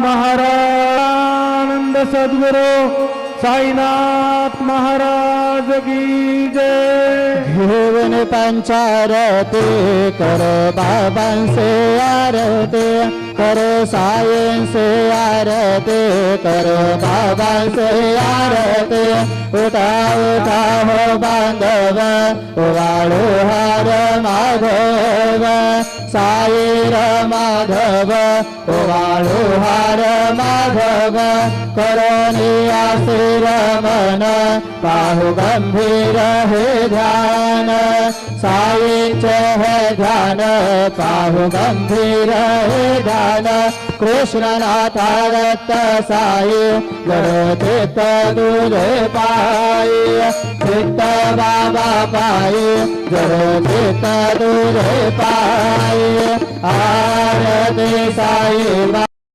महाराज सद्गुरु साईनाथ महाराज की जय। घेऊन पंचारती कर बाबांचे आरती कर सायंसे आरती कर बाबांचे आरती उठा उठा हो बांधव वाळू हार माधव साईर माधव वाळू हार माधव करोनी आशीर मन पाहु गंभीर हे ध्यान साईचे हे ध्यान पाहु गंभीर हे ध्यान कृष्णनाथा दत्त साई जडो चित्त तुझे पायी चित्त बाबा पायी जडो चित्त तुझे पायी आरती साई